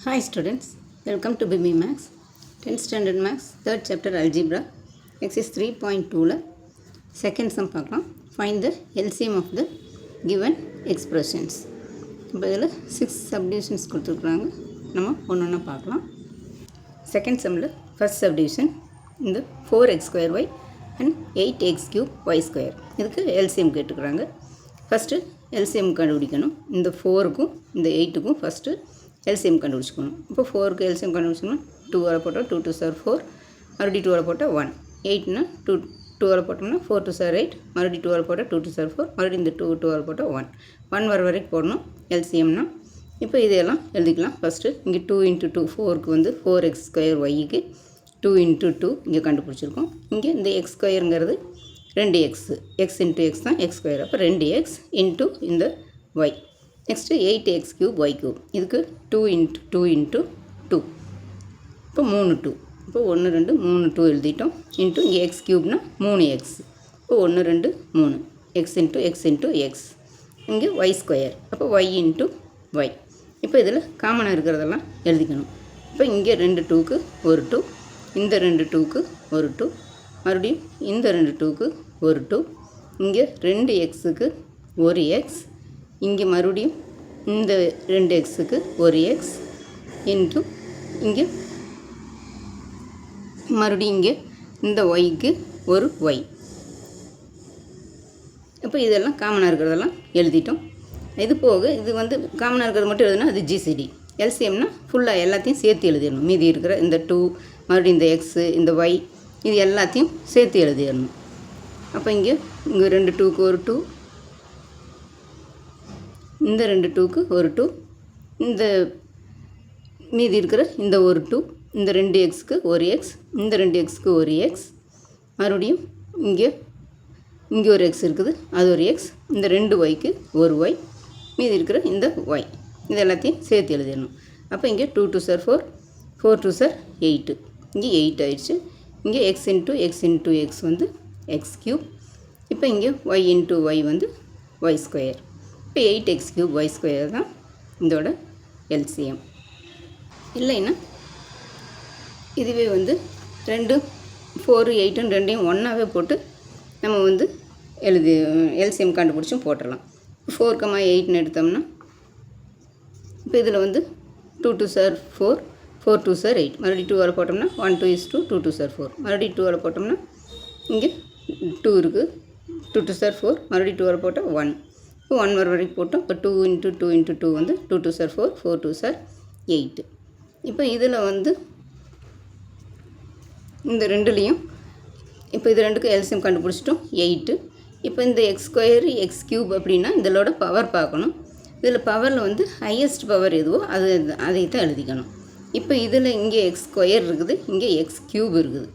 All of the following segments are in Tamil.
Hi students, welcome to BB Max, 10th Standard Max, 3rd Chapter Algebra, Exercise 3.2 second sum பார்க்கலாம். Find the LCM of the given expressions. இப்போ இதில் 6 subdivisions கொடுத்துருக்குறாங்க. நம்ம ஒன்று பார்க்கலாம். Second sumல first subdivision இந்த 4x square y and 8x cube y square இதுக்கு LCM கேட்டுக்கிறாங்க. ஃபஸ்ட்டு LCM கண்டுபிடிக்கணும். இந்த 4க்கும் இந்த 8க்கும் ஃபஸ்ட்டு LCM கண்டுபிடிச்சிக்கணும். இப்போ 4க்கு LCM கண்டுபிடிச்சிக்கணும். 2 வர போட்டோம், 2 2 சார் 4, மறுபடியும் 2 வர போட்டால் 1, 8னா 2 வர போட்டோம்னா 4 2 சார் 8, மறுபடியும் 2 வர போட்டால் 2 2 சார் 4, மறுபடியும் இந்த 2 வர போட்டால் 1 வர வரைக்கும் போடணும் LCMனா. இப்போ இதையெல்லாம் எழுதிக்கலாம். ஃபஸ்ட்டு இங்கே 2 × 2 4க்கு வந்து 4x ஸ்கொயர் ஒய்க்கு 2 × 2 இங்கே கண்டுபிடிச்சிருக்கோம். இங்கே இந்த x ஸ்கொயருங்கிறது 2x, x × x தான் x ஸ்கொயர். அப்போ 2x இன்ட்டு இந்த y. Next 8x cube y cube இதுக்கு 2 × 2 × 2 இப்போ 3 2. இப்போ 1 2 3 2 எழுதிட்டோம். இன்ட்டு இங்கே x க்யூப்னா 3x. இப்போ 1 2 3 x × x இங்கே y ஸ்கொயர். அப்போ y × y. இப்போ இதில் காமனாக இருக்கிறதெல்லாம் எழுதிக்கணும். இப்போ இங்கே 2 2க்கு ஒரு 2, இந்த 2 2க்கு ஒரு 2, மறுபடியும் இந்த 2 2க்கு ஒரு 2, இங்கே 2xக்கு ஒரு x, இங்கே மறுபடியும் இந்த 2xக்கு ஒரு x இன்ட்டு இங்கே மறுபடியும் இங்கே இந்த yக்கு ஒரு y. இப்போ இதெல்லாம் காமனாக இருக்கிறதெல்லாம் எழுதிட்டோம். இது போக இது வந்து காமனாக இருக்கிறது மட்டும் எழுதுனா அது ஜிசிடி. எல்சிஎம்னா ஃபுல்லாக எல்லாத்தையும் சேர்த்து எழுதிடணும். மீதி இருக்கிற இந்த 2 மறுபடியும் இந்த எக்ஸு இந்த y இது எல்லாத்தையும் சேர்த்து எழுதிடணும். அப்போ இங்கே 2 2க்கு ஒரு 2, இந்த 2 2க்கு ஒரு 2, இந்த மீதி இருக்கிற இந்த ஒரு 2, இந்த 2xக்கு ஒரு x, இந்த 2xக்கு ஒரு x, மறுபடியும் இங்கே ஒரு x இருக்குது அது ஒரு x, இந்த 2yக்கு ஒரு y, மீதி இருக்கிற இந்த y இது எல்லாத்தையும் சேர்த்து எழுதிடணும். அப்போ இங்கே 2 2 சார் 4, 4 2 சார் 8, இங்கே 8 ஆயிடுச்சு. இங்கே x × x வந்து x க்யூப். இப்போ இங்கே y × y வந்து y ஸ்கொயர். இப்போ 8x cube y ஸ்கொயர் தான் இதோட LCM. இல்லைன்னா இதுவே வந்து 2 4 8 ரெண்டையும் ஒன்றாவே போட்டு நம்ம வந்து LCM கண்டுபிடிச்சும் போட்டுடலாம். 4, 8ன்னு எடுத்தோம்னா இப்போ இதில் வந்து 2 2 சார் 4, 4 2 சார் 8, மறுபடியும் 2 வர போட்டோம்னா 1 2 is 2, 2 2 சார் 4, மறுபடியும் 2 வர போட்டோம்னா இங்கே 2 இருக்குது, 2 2 சார் 4, மறுபடியும் 2 வர போட்டால் 1, இப்போ 1 வர வரைக்கும் போட்டோம். இப்போ 2 × 2 × 2 வந்து 2 2 சார் 4, 4 2 சார் 8. இப்போ இதில் வந்து இந்த ரெண்டுலேயும் இப்போ இது ரெண்டுக்கும் எல்சிஎம் கண்டுபிடிச்சிட்டோம் 8. இப்போ இந்த எக்ஸ் ஸ்கொயர் எக்ஸ் க்யூப் அப்படின்னா இதோட பவர் பார்க்கணும். இதில் பவரில் வந்து ஹையஸ்ட் பவர் எதுவோ அதை தான் எழுதிக்கணும். இப்போ இதில் இங்கே எக்ஸ் ஸ்கொயர் இருக்குது, இங்கே எக்ஸ் க்யூப் இருக்குது.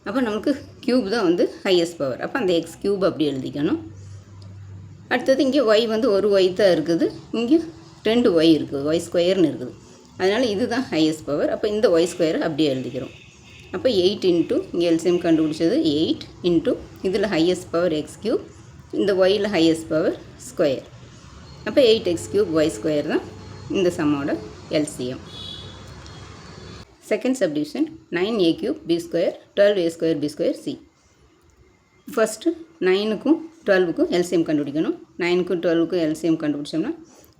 அப்போ நமக்கு க்யூப் தான் வந்து ஹையஸ்ட் பவர். அப்போ அந்த எக்ஸ் க்யூப் அப்படி எழுதிக்கணும். அடுத்தது இங்கே y வந்து ஒரு y தான் இருக்குது, இங்கே 2 y இருக்குது, y ஸ்கொயர்னு இருக்குது. அதனால் இது தான் ஹையஸ்ட் பவர். அப்போ இந்த y ஸ்கொயரை அப்படியே எழுதிக்கிறோம். அப்போ 8 இன்ட்டு இங்கே எல்சிஎம் கண்டுபிடிச்சது 8 இன்ட்டு இதில் ஹையஸ்ட் பவர் எக்ஸ் க்யூப், இந்த ஒயில் ஹையஸ்ட் பவர் ஸ்கொயர். அப்போ 8x cube y ஸ்கொயர் தான் இந்த சம்மோட LCM. Second subdivision 9a cube b square 12a square b square c. First 9க்கும் 12க்கும் LCM கண்டுபிடிக்கணும். 9க்கும் 12க்கும் LCM கண்டுபிடிச்சோம்னா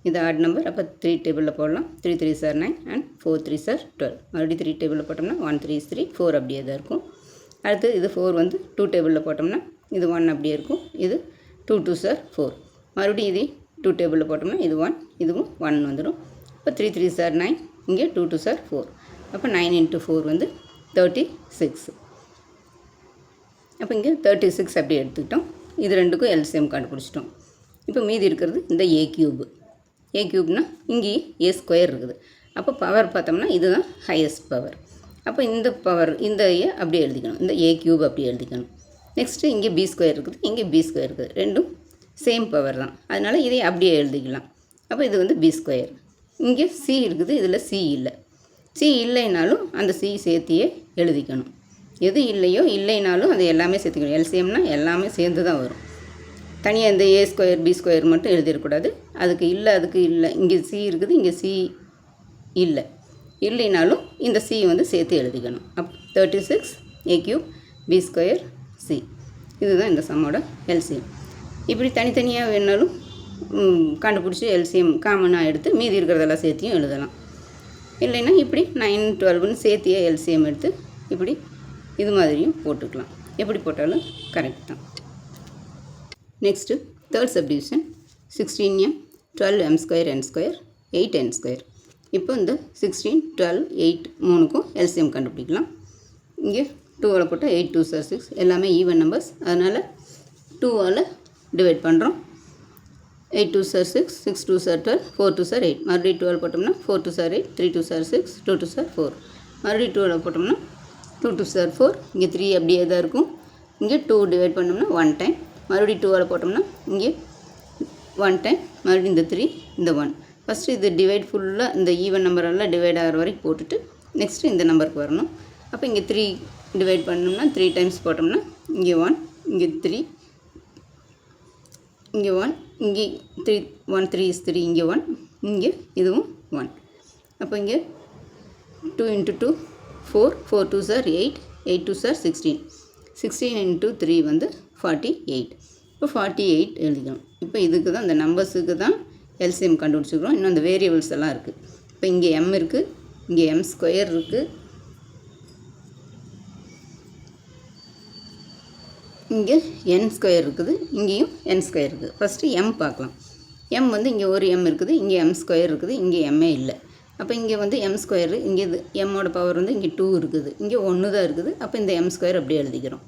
இது ஆட் நம்பர். அப்போ 3 டேபிளில் போடலாம். 3 3 சார் 9 அண்ட் 4 3 சார் 12. மறுபடியும் 3 டேபிளில் போட்டோம்னா 1 3 is 3, 4 அப்படியே தான் இருக்கும். அடுத்து இது 4 வந்து 2 டேபிளில் போட்டோம்னா இது 1 அப்படியே இருக்கும். இது 2 2 சார் 4, மறுபடியும் இது 2 டேபிளில் போட்டோம்னா இது 1, இதுவும் 1 வந்துடும். இப்போ 3 3 சார் 9, இங்கே 2 2 சார் 4. அப்போ 9 × 4 வந்து 36. அப்போ இங்கே 36 அப்படி எடுத்துக்கிட்டோம். இது ரெண்டுக்கும் LCM கண்டுபிடிச்சிட்டோம். இப்போ மீதி இருக்கிறது இந்த a க்யூப். a க்யூப்னால் இங்கே a ஸ்கொயர் இருக்குது. அப்போ பவர் பார்த்தோம்னா இதுதான் ஹையஸ்ட் பவர். அப்போ இந்த பவர் இந்த a அப்படியே எழுதிக்கணும், இந்த a க்யூப் அப்படியே எழுதிக்கணும். நெக்ஸ்ட்டு இங்கே b ஸ்கொயர் இருக்குது, இங்கே b ஸ்கொயர் இருக்குது, ரெண்டும் சேம் பவர் தான். அதனால் இதை அப்படியே எழுதிக்கலாம். அப்போ இது வந்து b ஸ்கொயர். இங்கே c இருக்குது, இதில் c இல்லை. c இல்லைனாலும் அந்த c சேர்த்தியே எழுதிக்கணும். எது இல்லைனாலும் அது எல்லாமே சேர்த்துக்கணும். LCMனா எல்லாமே சேர்ந்து தான் வரும். தனியாக இந்த a ஸ்கொயர் b ஸ்கொயர் மட்டும் எழுதிடக்கூடாது. அதுக்கு இல்லை இங்கே c இருக்குது, இங்கே c இல்லை. இல்லைனாலும் இந்த சி வந்து சேர்த்து எழுதிக்கணும். அப்போ 36 a cube b square c. இதுதான் இந்த சம்மோட எல்சிஎம். இப்படி தனித்தனியாக வேணாலும் கண்டுபிடிச்சி எல்சிஎம் காமனாக எடுத்து மீதி இருக்கிறதெல்லாம் சேர்த்தியும் எழுதலாம். இல்லைன்னா இப்படி 9, 12ன்னு சேர்த்தியே எல்சிஎம் எடுத்து இப்படி இது மாதிரியும் போட்டுக்கலாம். எப்படி போட்டாலும் கரெக்ட் தான். Next third subdivision 16m 12m square n square 8n square. இப்போ இந்த 16, 12, 8 மூணுக்கும் எல்சிஎம் கண்டுபிடிக்கலாம். இங்கே 2ஆல் போட்டால் 8 2s are 6 எல்லாமே ஈவன் நம்பர்ஸ், அதனால் 2ஆல் டிவைட் பண்ணுறோம். 8 2s are 6, 6 2s are 12, 4 2s are 8. மறுபடியும் 12 போட்டோம்னா 4 2s are 8, 3 2s are 6, 2 2s are 4. மறுபடியும் 12 போட்டோம்னா 2 2s are 4. இங்கே 3 அப்படியே தான் இருக்கும். இங்கே 2 டிவைட் பண்ணோம்னா 1 டைம். மறுபடியும் 2ஆல் போட்டோம்னா இங்கே 1 டைம். மறுபடியும் இந்த 3 இந்த 1. ஃபஸ்ட்டு இது டிவைட் ஃபுல்லாக இந்த ஈவன் நம்பரெல்லாம் டிவைட் ஆகிற வரைக்கும் போட்டுட்டு நெக்ஸ்ட்டு இந்த நம்பருக்கு வரணும். அப்போ இங்கே 3 டிவைட் பண்ணோம்னா 3 டைம்ஸ் போட்டோம்னா இங்கே 1, இங்கே 3, இங்கே 1, இங்கே 3, 1 3 is 3, இங்கே 1, இங்கே இதுவும் 1. அப்போ இங்கே 2 into 2 4, 4 2s are 8, 8 2s are 16, 16 into 3 வந்து 48. இப்போ 48 எழுதிக்கணும். இப்போ இதுக்கு தான் இந்த நம்பர்ஸுக்கு தான் எல்சிஎம் கண்டுபிடிச்சிக்கிறோம். இன்னும் அந்த வேரியபிள்ஸ் எல்லாம் இருக்குது. இப்போ இங்கே m இருக்குது, இங்கே m ஸ்கொயர் இருக்குது, இங்கே n ஸ்கொயர் இருக்குது, இங்கேயும் n ஸ்கொயர் இருக்குது. ஃபஸ்ட்டு m பார்க்கலாம். m வந்து இங்கே ஒரு m இருக்குது, இங்கே m ஸ்கொயர் இருக்குது, இங்கே m இல்லை. அப்போ இங்கே வந்து m ஸ்கொயரு, இங்கே இது mோட பவர் வந்து இங்கே 2 இருக்குது, இங்கே 1 தான் இருக்குது. அப்போ இந்த m ஸ்கொயர் அப்படியே எழுதிக்கிறோம்.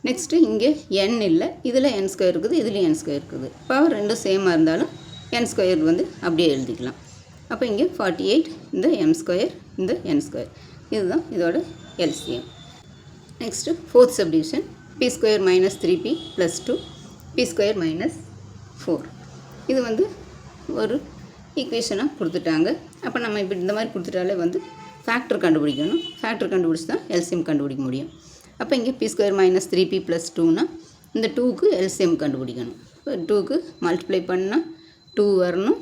நெக்ஸ்ட்டு இங்கே n இல்லை, இதில் n ஸ்கொயர் இருக்குது, இதுலேயும் n ஸ்கொயர் இருக்குது. பவர் ரெண்டும் சேமாக இருந்தாலும் n ஸ்கொயர் வந்து அப்படியே எழுதிக்கலாம். அப்போ இங்கே 48 இந்த m ஸ்கொயர் இந்த n ஸ்கொயர், இதுதான் இதோட LCM. Next fourth subdivision p square minus 3p plus 2 p square minus 4. இது வந்து ஒரு ஈக்குவேஷனாக கொடுத்துட்டாங்க. அப்போ நம்ம இப்படி இந்த மாதிரி கொடுத்துட்டாலே வந்து ஃபேக்டர் கண்டுபிடிக்கணும். ஃபேக்டர் கண்டுபிடிச்சி தான் எல்சிஎம் கண்டுபிடிக்க முடியும். அப்போ இங்கே p square minus 3p plus 2னா இந்த 2க்கு எல்சிஎம் கண்டுபிடிக்கணும். இப்போ 2க்கு மல்டிப்ளை பண்ணால் 2 வரணும்,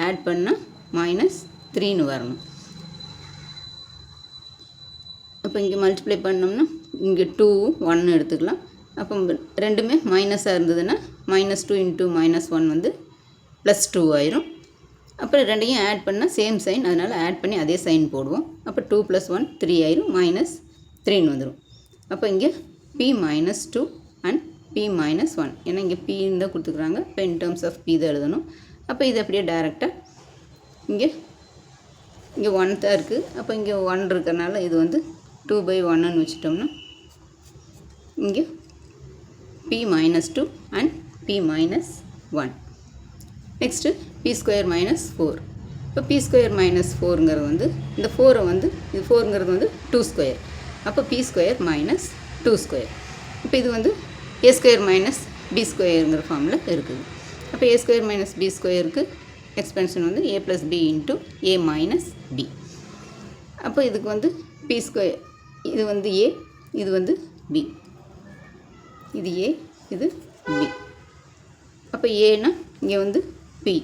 ஆட் பண்ணால் மைனஸ் 3ன்னு வரணும். அப்போ இங்கே மல்டிப்ளை பண்ணோம்னா இங்கே 2 1 எடுத்துக்கலாம். அப்போ ரெண்டுமே மைனஸாக இருந்ததுன்னா -2 × -1 வந்து +2 ஆயிரும். அப்புறம் ரெண்டையும் ஆட் பண்ணால் சேம் சைன், அதனால் ஆட் பண்ணி அதே சைன் போடுவோம். அப்போ 2 + 1 3 ஆயிரும், -3ன்னு வந்துடும். அப்போ இங்கே p - 2 அண்ட் p - 1, ஏன்னா இங்கே p தான் கொடுத்துக்குறாங்க. இப்போ இன் டேர்ம்ஸ் ஆஃப் p தான் எழுதணும். அப்போ இது அப்படியே டைரெக்டாக இங்கே 1 தான் இருக்குது. அப்போ இங்கே 1 இருக்கிறனால இது வந்து 2/1ன்னு வச்சுட்டோம்னா இங்கே p - 2 and p - 1. Next p square minus 4. இப்போ p ஸ்கொயர் மைனஸ் 4ங்கிறது வந்து இந்த 4 வந்து இது 4ங்கிறது வந்து 2 ஸ்கொயர். அப்போ p ஸ்கொயர் மைனஸ் 2 ஸ்கொயர். இப்போ இது வந்து a ஸ்கொயர் மைனஸ் b ஸ்கொயருங்கிற ஃபார்மில் இருக்குது. அப்போ a ஸ்கொயர் மைனஸ் b ஸ்கொயருக்கு எக்ஸ்பென்ஷன் வந்து a + b × a - b. அப்போ இதுக்கு வந்து p ஸ்கொயர், இது வந்து a, இது வந்து b, இது a, இது b. அப்போ ஏன்னா இங்கே வந்து p,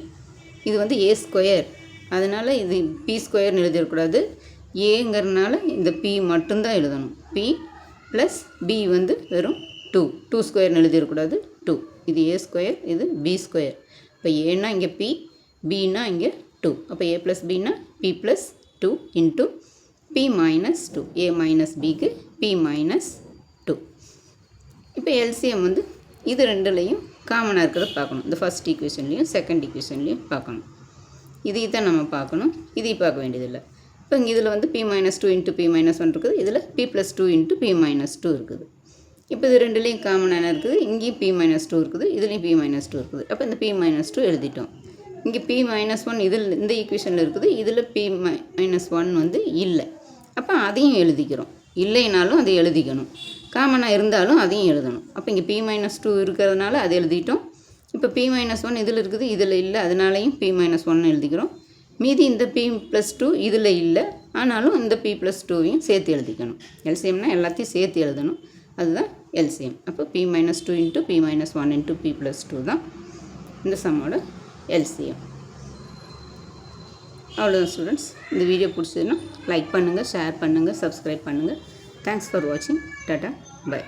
இது வந்து a ஸ்கொயர், அதனால் இது p ஸ்கொயர்னு எழுதிடக்கூடாது. ஏங்கிறதுனால இந்த p மட்டும்தான் எழுதணும். p + b வந்து வெறும் 2 ஸ்கொயர்னு எழுதிடக்கூடாது. 2, இது a ஸ்கொயர், இது b ஸ்கொயர். இப்போ ஏன்னா இங்கே p, bனா இங்கே 2. அப்போ a + bனா p + 2 × p - 2, a - bக்கு p - 2. இப்போ எல்சிஎம் வந்து இது ரெண்டுலேயும் காமனாக இருக்கிறத பார்க்கணும். இந்த ஃபஸ்ட் ஈக்குவேஷன்லேயும் செகண்ட் ஈக்குவேஷன்லேயும் பார்க்கணும். இதை தான் நம்ம பார்க்கணும், இதை பார்க்க வேண்டியதில்லை. இப்போ இங்கே இதில் வந்து p - 2 × p - 1 இருக்குது, இதில் p + 2 × p - 2 இருக்குது. இப்போ இது ரெண்டுலேயும் காமனாக இருக்குது. இங்கேயும் p - 2 இருக்குது, இதுலேயும் p - 2 இருக்குது. அப்போ இந்த p - 2 எழுதிட்டோம். இங்கே p - 1 இதில் இந்த ஈக்குவேஷனில் இருக்குது, இதில் p - 1 வந்து இல்லை. அப்போ அதையும் எழுதிக்கிறோம். இல்லைனாலும் அதை எழுதிக்கணும், காமனாக இருந்தாலும் அதையும் எழுதணும். அப்போ இங்கே p - 2 இருக்கிறதுனால அதை எழுதிட்டோம். இப்போ p - 1 இதில் இருக்குது, இதில் இல்லை, அதனாலையும் p - 1 எழுதிக்கிறோம். மீதி இந்த p + 2 இதில் இல்லை, ஆனாலும் இந்த p + 2வையும் சேர்த்து எழுதிக்கணும். எல்சிஎம்னா எல்லாத்தையும் சேர்த்து எழுதணும், அதுதான் எல்சிஎம். அப்போ p - 2 × p - 1 × p + 2 தான் இந்த சம்மோட எல்சிஎம். அவ்வளோதான் ஸ்டூடெண்ட்ஸ். இந்த வீடியோ பிடிச்சதுன்னா லைக் பண்ணுங்கள், ஷேர் பண்ணுங்கள், சப்ஸ்கிரைப் பண்ணுங்கள். தேங்க்ஸ் ஃபார் வாட்சிங். Tata, by.